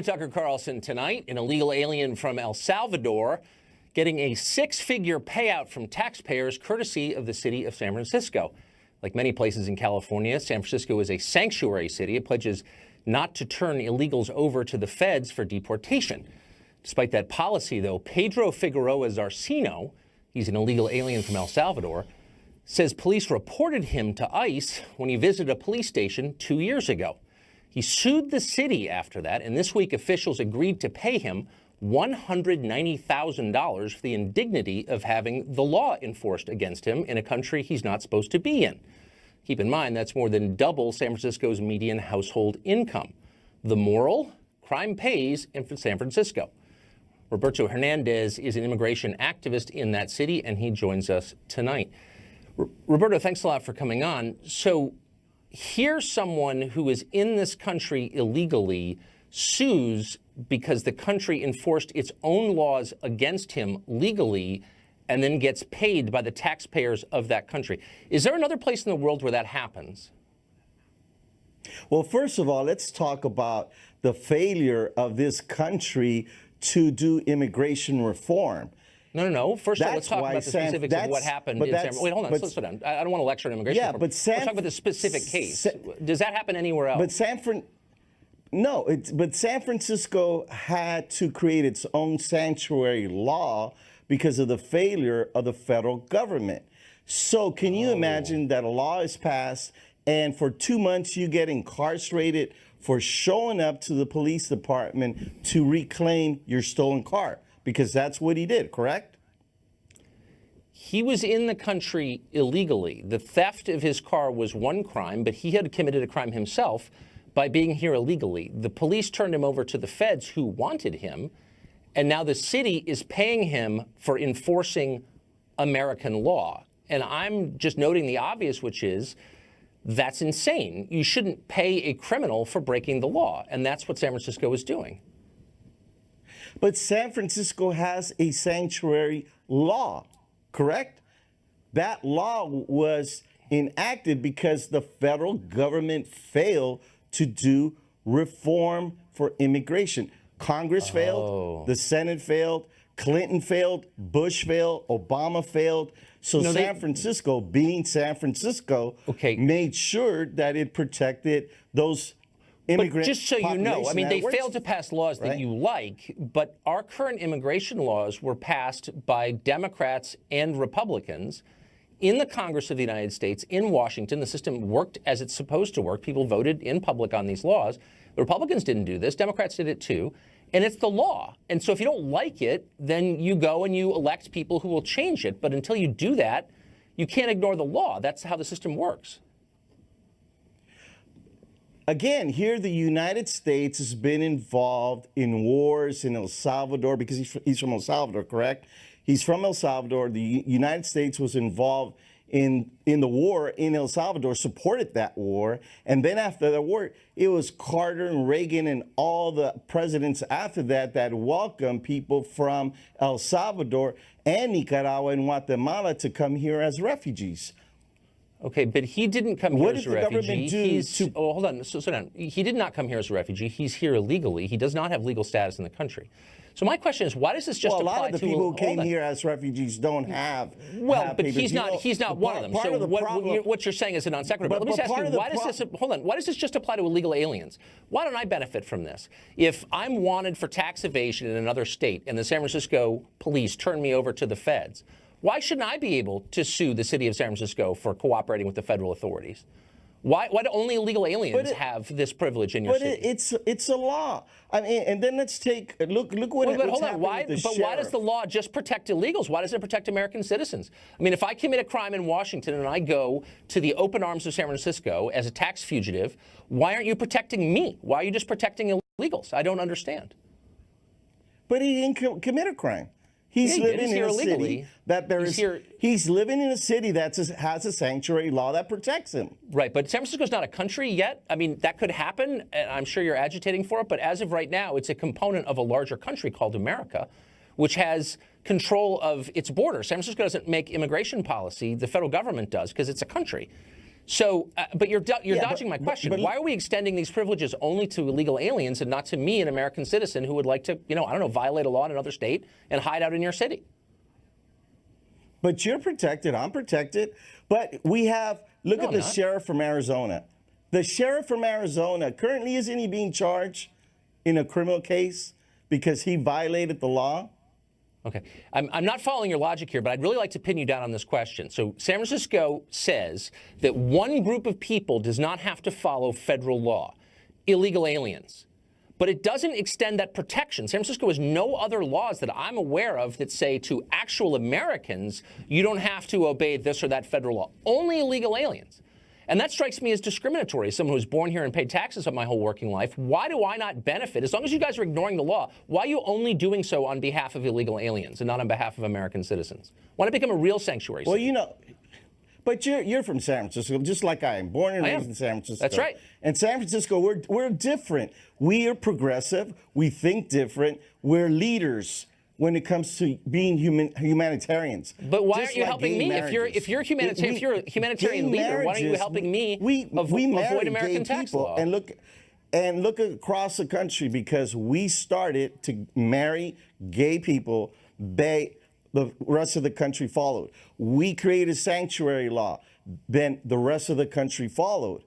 to Tucker Carlson Tonight. An illegal alien from El Salvador getting a six-figure payout from taxpayers courtesy of the city of San Francisco. Like many places in California, San Francisco is a sanctuary city. It pledges not to turn illegals over to the feds for deportation. Despite that policy, though, Pedro Figueroa Zarcino, he's an illegal alien from El Salvador, says police reported him to ICE when he visited a police station 2 years ago. He sued the city after that, and this week officials agreed to pay him $190,000 for the indignity of having the law enforced against him in a country he's not supposed to be in. Keep in mind, that's more than double San Francisco's median household income. The moral? Crime pays in San Francisco. Roberto Hernandez is an immigration activist in that city, and he joins us tonight. Roberto, thanks a lot for coming on. So here's someone who is in this country illegally, sues because the country enforced its own laws against him legally, and then gets paid by the taxpayers of that country. Is there another place in the world where that happens? Well, first of all, let's talk about the failure of this country to do immigration reform. No. First of all, let's talk about the specifics of what happened in San Francisco. Wait, hold on. Let's slow down. I don't want to lecture on immigration reform. Let's talk about the specific case. Does that happen anywhere else? But San Francisco had to create its own sanctuary law because of the failure of the federal government. So can you imagine that a law is passed and for 2 months you get incarcerated for showing up to the police department to reclaim your stolen car? Because that's what he did, correct? He was in the country illegally. The theft of his car was one crime, but he had committed a crime himself by being here illegally. The police turned him over to the feds who wanted him, and now the city is paying him for enforcing American law. And I'm just noting the obvious, which is that's insane. You shouldn't pay a criminal for breaking the law, and that's what San Francisco is doing. But San Francisco has a sanctuary law, correct? That law was enacted because the federal government failed to do reform for immigration. Congress failed, the Senate failed, Clinton failed, Bush failed, Obama failed. So San Francisco, being San Francisco, made sure that it protected those immigrant But just so you know, I mean, they networks. failed to pass laws that you like, but our current immigration laws were passed by Democrats and Republicans in the Congress of the United States, in Washington. The system worked as it's supposed to work. People voted in public on these laws. The Republicans didn't do this. Democrats did it too. And it's the law. And so if you don't like it, then you go and you elect people who will change it. But until you do that, you can't ignore the law. That's how the system works. Again, here the United States has been involved in wars in El Salvador because he's from El Salvador, correct? He's from El Salvador. The United States was involved in the war in El Salvador, supported that war. And then after the war, it was Carter and Reagan and all the presidents after that that welcomed people from El Salvador and Nicaragua and Guatemala to come here as refugees. Okay, but he didn't come here as a refugee. Hold on, slow down. He did not come here as a refugee. He's here illegally. He does not have legal status in the country. So my question is, why does this just apply to... Well, a lot of the people who came here as refugees don't have but papers. he's not one of them. So what you're saying is a non sequitur. But let me just ask you, why does this just apply to illegal aliens? Why don't I benefit from this? If I'm wanted for tax evasion in another state and the San Francisco police turn me over to the feds, why shouldn't I be able to sue the city of San Francisco for cooperating with the federal authorities? Why do only illegal aliens have this privilege in your city? It's a law. I mean, and then let's take a look what what's happening with the sheriff. Why does the law just protect illegals? Why doesn't it protect American citizens? I mean, if I commit a crime in Washington and I go to the open arms of San Francisco as a tax fugitive, why aren't you protecting me? Why are you just protecting illegals? I don't understand. But he didn't commit a crime. He's living in a city that he's living in a city that has a sanctuary law that protects him. Right, but San Francisco's not a country yet. I mean, that could happen, and I'm sure you're agitating for it, but as of right now, it's a component of a larger country called America, which has control of its borders. San Francisco doesn't make immigration policy. The federal government does, because it's a country. So, but you're dodging my question. Why are we extending these privileges only to illegal aliens and not to me, an American citizen who would like to, I don't know, violate a law in another state and hide out in your city? But you're protected. I'm protected. But we have, look at the sheriff from Arizona. The sheriff from Arizona, currently isn't he being charged in a criminal case because he violated the law? Okay. I'm not following your logic here, but I'd really like to pin you down on this question. So San Francisco says that one group of people does not have to follow federal law, illegal aliens. But it doesn't extend that protection. San Francisco has no other laws that I'm aware of that say to actual Americans, you don't have to obey this or that federal law. Only illegal aliens. And that strikes me as discriminatory. As someone who was born here and paid taxes of my whole working life, why do I not benefit? As long as you guys are ignoring the law, why are you only doing so on behalf of illegal aliens and not on behalf of American citizens? Why not become a real sanctuary city? Well, but you're from San Francisco, just like I am. Born and raised in San Francisco. That's right. And San Francisco, we're different. We are progressive. We think different. We're leaders when it comes to being humanitarians. But why aren't you helping me? If you're a humanitarian leader, why aren't you helping me avoid American tax law? And look across the country, because we started to marry gay people. The rest of the country followed. We created sanctuary law. Then the rest of the country followed.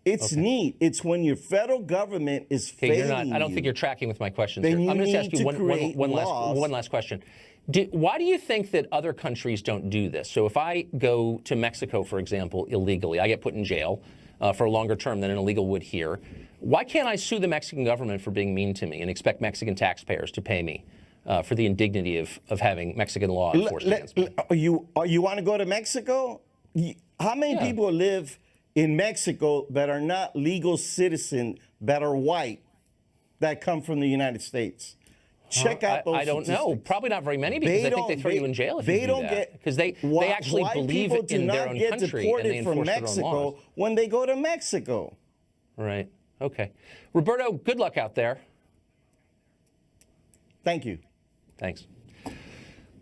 It's neat. It's when your federal government is failing I don't think you're tracking with my questions here. I'm going to ask you one last question. Why do you think that other countries don't do this? So if I go to Mexico, for example, illegally, I get put in jail for a longer term than an illegal would here. Why can't I sue the Mexican government for being mean to me and expect Mexican taxpayers to pay me for the indignity of having Mexican law enforced against me? You want to go to Mexico? How many people live in Mexico that are not legal citizens, that are white, that come from the United States? Check out those I don't know. Probably not very many, because I think they throw you in jail if you do that. Because they actually believe in their own country and they enforce their own laws. When they go to Mexico. Right. Okay. Roberto, good luck out there. Thank you. Thanks.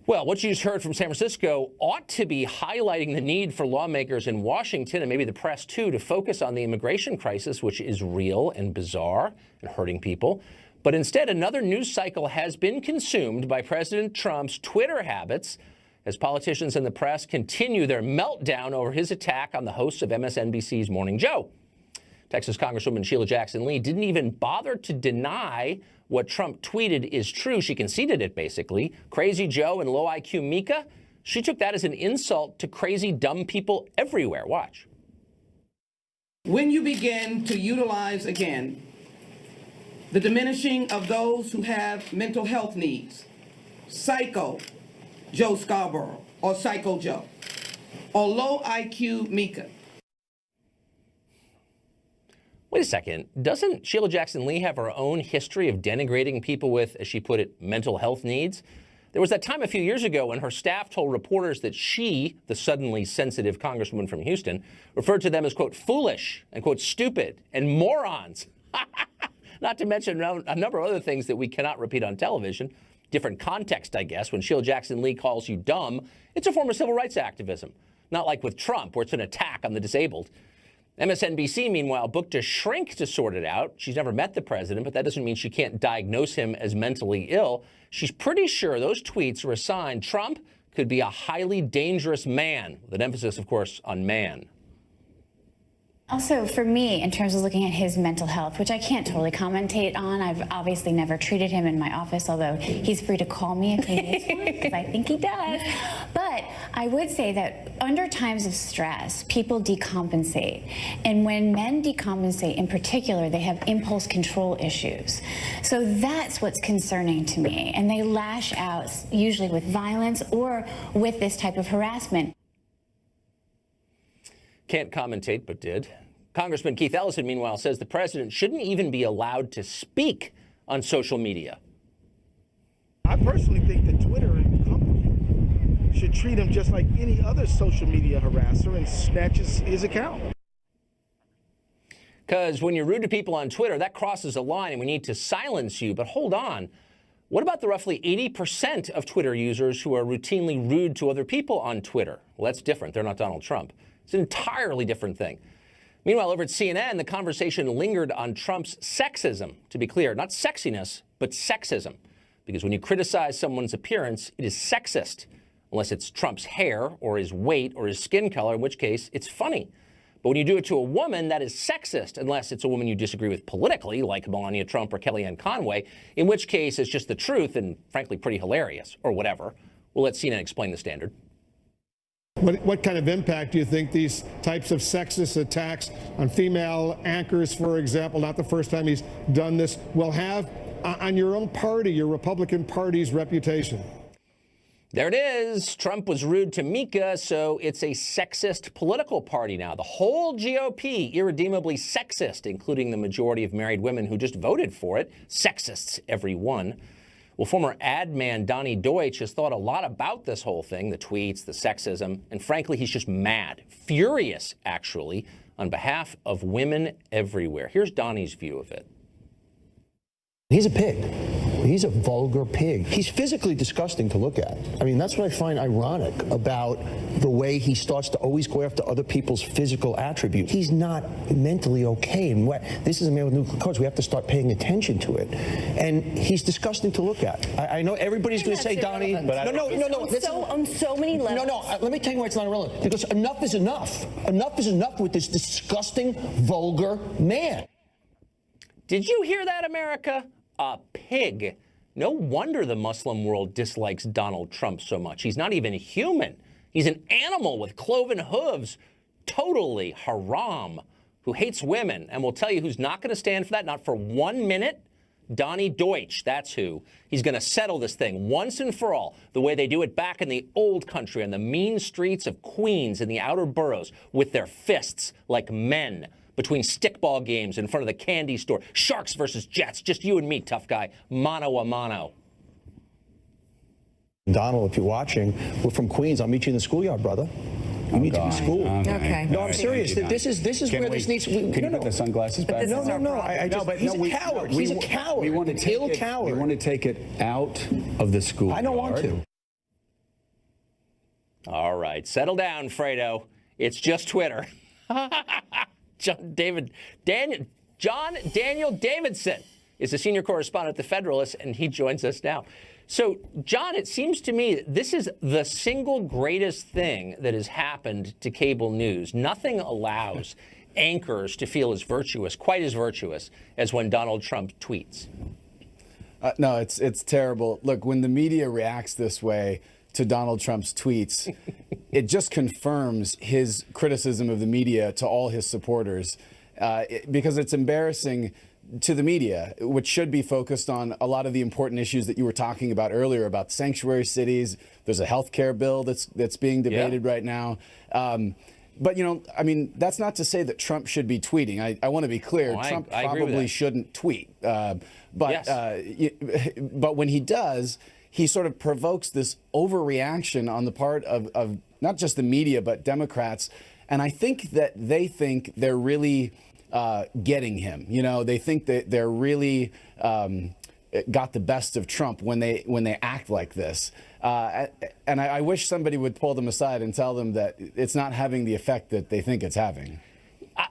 Well, what you just heard from San Francisco ought to be highlighting the need for lawmakers in Washington, and maybe the press too, to focus on the immigration crisis, which is real and bizarre and hurting people. But instead, another news cycle has been consumed by President Trump's Twitter habits as politicians and the press continue their meltdown over his attack on the hosts of MSNBC's Morning Joe. Texas Congresswoman SHEILA Jackson Lee didn't even bother to deny what Trump tweeted is true. She conceded it, basically. Crazy Joe and low IQ Mika, she took that as an insult to crazy, dumb people everywhere. Watch. When you begin to utilize again the diminishing of those who have mental health needs, Psycho Joe Scarborough or Psycho Joe, or low IQ Mika. Wait a second. Doesn't SHEILA Jackson Lee have her own history of denigrating people with, as she put it, mental health needs? There was that time a few years ago when her staff told reporters that she, the suddenly sensitive congresswoman from Houston, referred to them as, quote, foolish and, quote, stupid and morons. Not to mention a number of other things that we cannot repeat on television. Different context, I guess. When SHEILA Jackson Lee calls you dumb, it's a form of civil rights activism. Not like with Trump, where it's an attack on the disabled. MSNBC, meanwhile, booked a shrink to sort it out. She's never met the president, but that doesn't mean she can't diagnose him as mentally ill. She's pretty sure those tweets are a sign Trump could be a highly dangerous man, with an emphasis, of course, on man. Also, for me, in terms of looking at his mental health, which I can't totally commentate on, I've obviously never treated him in my office, although he's free to call me if he needs to, because I think he does. But I would say that under times of stress, people decompensate. And when men decompensate in particular, they have impulse control issues. So that's what's concerning to me. And they lash out, usually with violence or with this type of harassment. Can't commentate, but did. Congressman Keith Ellison, meanwhile, says the president shouldn't even be allowed to speak on social media. I personally think that Twitter and the company should treat him just like any other social media harasser and snatch his account. Because when you're rude to people on Twitter, that crosses a line and we need to silence you. But hold on. What about the roughly 80% of Twitter users who are routinely rude to other people on Twitter? Well, that's different. They're not Donald Trump. It's an entirely different thing. Meanwhile, over at CNN, the conversation lingered on Trump's sexism. To be clear, not sexiness, but sexism. Because when you criticize someone's appearance, it is sexist, unless it's Trump's hair or his weight or his skin color, in which case it's funny. But when you do it to a woman, that is sexist, unless it's a woman you disagree with politically, like Melania Trump or Kellyanne Conway, in which case it's just the truth and, frankly, pretty hilarious, or whatever. We'll let CNN explain the standard. What kind of impact do you think these types of sexist attacks on female anchors, for example, not the first time he's done this, will have on your own party, your Republican Party's reputation? There it is. Trump was rude to Mika, so it's a sexist political party now. The whole GOP, irredeemably sexist, including the majority of married women who just voted for it. Sexists, every one. Well, former ad man Donnie Deutsch has thought a lot about this whole thing, the tweets, the sexism, and frankly, he's just mad, furious, actually, on behalf of women everywhere. Here's Donnie's view of it. He's a pig. He's a vulgar pig. He's physically disgusting to look at. I mean, that's what I find ironic about the way he starts to always go after other people's physical attributes. He's not mentally okay. And this is a man with nuclear codes. We have to start paying attention to it. And he's disgusting to look at. I know everybody's going to say, Donnie, but no. On so many levels. No, let me tell you why it's not irrelevant. Because enough is enough. Enough is enough with this disgusting, vulgar man. Did you hear that, America? A pig. No wonder the Muslim world dislikes Donald Trump so much. He's not even human. He's an animal with cloven hooves. Totally haram. Who hates women. And will tell you who's not going to stand for that, not for 1 minute. Donnie Deutsch, that's who. He's going to settle this thing once and for all, the way they do it back in the old country on the mean streets of Queens and the outer boroughs, with their fists like men. Between stickball games in front of the candy store. Sharks versus Jets. Just you and me, tough guy. Mano a mano. Donald, if you're watching, we're from Queens. I'll meet you in the schoolyard, brother. You need to be schooled. Okay. No, I'm serious. This is where this needs. Can you put the sunglasses back? No. He's a coward. He's a coward. We want to take ill coward. We want to take it out of the school. I don't want to. All right, settle down, Fredo. It's just Twitter. John Daniel Davidson is a senior correspondent at The Federalist, and he joins us now. So, John, it seems to me this is the single greatest thing that has happened to cable news. Nothing allows anchors to feel as virtuous, quite as virtuous, as when Donald Trump tweets. No, it's terrible. Look, when the media reacts this way to Donald Trump's tweets, it just confirms his criticism of the media to all his supporters, because it's embarrassing to the media, which should be focused on a lot of the important issues that you were talking about earlier about sanctuary cities. There's a health care bill that's being debated right now. But, you know, I mean, that's not to say that Trump should be tweeting. I want to be clear. Trump probably shouldn't tweet. But when he does, he sort of provokes this overreaction on the part of not just the media, but Democrats. And I think that they think they're really getting him. You know, they think that they're really got the best of Trump when they act like this. And I wish somebody would pull them aside and tell them that it's not having the effect that they think it's having.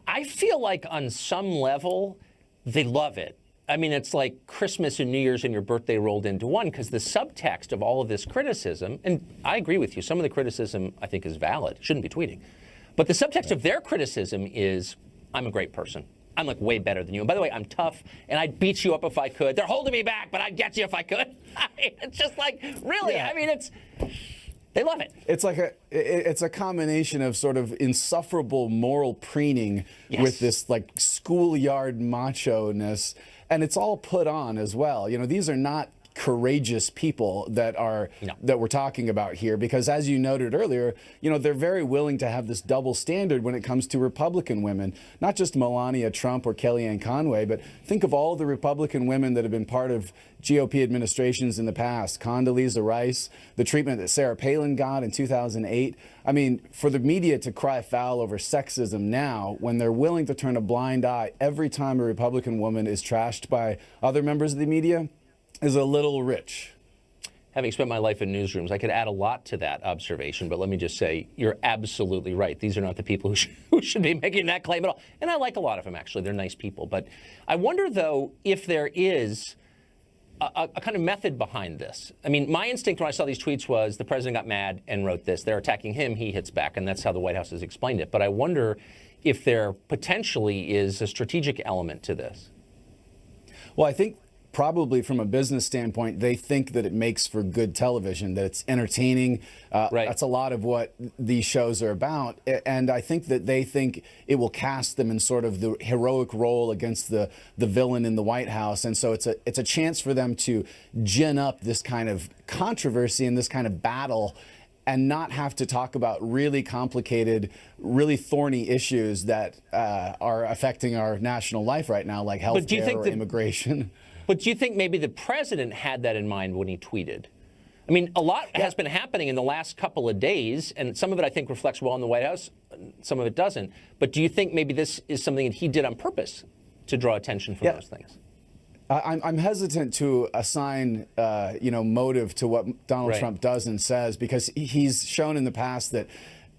I feel like on some level, they love it. I mean, it's like Christmas and New Year's and your birthday rolled into one, because the subtext of all of this criticism, and I agree with you, some of the criticism I think is valid, shouldn't be tweeting. But the subtext of their criticism is, I'm a great person. I'm like way better than you. And by the way, I'm tough and I'd beat you up if I could. They're holding me back, but I'd get you if I could. It's just like, really, I mean, they love it. It's like it's a combination of sort of insufferable moral preening with this like schoolyard macho-ness. And it's all put on as well. You know, these are not courageous people that we're talking about here, because as you noted earlier, you know, they're very willing to have this double standard when it comes to Republican women, not just Melania Trump or Kellyanne Conway, but think of all the Republican women that have been part of GOP administrations in the past. Condoleezza Rice, the treatment that Sarah Palin got in 2008. I mean, for the media to cry foul over sexism now, when they're willing to turn a blind eye every time a Republican woman is trashed by other members of the media, is a little rich. Having spent my life in newsrooms, I could add a lot to that observation, but let me just say, you're absolutely right. These are not the people who should be making that claim at all. And I like a lot of them, actually. They're nice people. But I wonder, though, if there is a kind of method behind this. I mean, my instinct when I saw these tweets was the president got mad and wrote this. They're attacking him, he hits back, and that's how the White House has explained it. But I wonder if there potentially is a strategic element to this. Well, I think probably from a business standpoint, they think that it makes for good television, that it's entertaining. Right. That's a lot of what these shows are about. And I think that they think it will cast them in sort of the heroic role against the villain in the White House. And so it's a chance for them to gin up this kind of controversy and this kind of battle and not have to talk about really complicated, really thorny issues that are affecting our national life right now, like health care or immigration. But do you think maybe the president had that in mind when he tweeted? I mean, a lot has been happening in the last couple of days, and some of it I think reflects well in the White House, some of it doesn't. But do you think maybe this is something that he did on purpose to draw attention from those things? I'm hesitant to assign, motive to what Donald Trump does and says, because he's shown in the past that,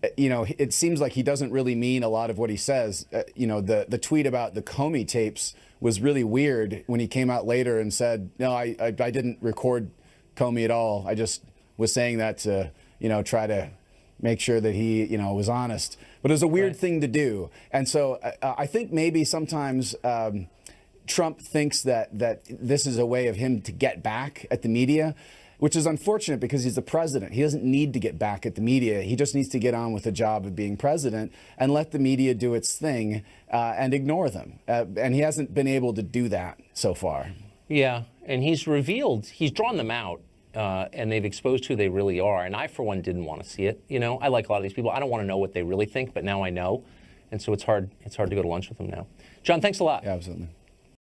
it seems like he doesn't really mean a lot of what he says. The tweet about the Comey tapes was really weird when he came out later and said, no, I didn't record Comey at all. I just was saying that to, try to make sure that he, was honest. But it was a weird thing to do. And so I think maybe sometimes Trump thinks that this is a way of him to get back at the media, which is unfortunate because he's the president. He doesn't need to get back at the media. He just needs to get on with the job of being president and let the media do its thing and ignore them. And he hasn't been able to do that so far. Yeah, and he's drawn them out, and they've exposed who they really are. And I, for one, didn't want to see it. I like a lot of these people. I don't want to know what they really think, but now I know. And so it's hard to go to lunch with them now. John, thanks a lot. Yeah, absolutely.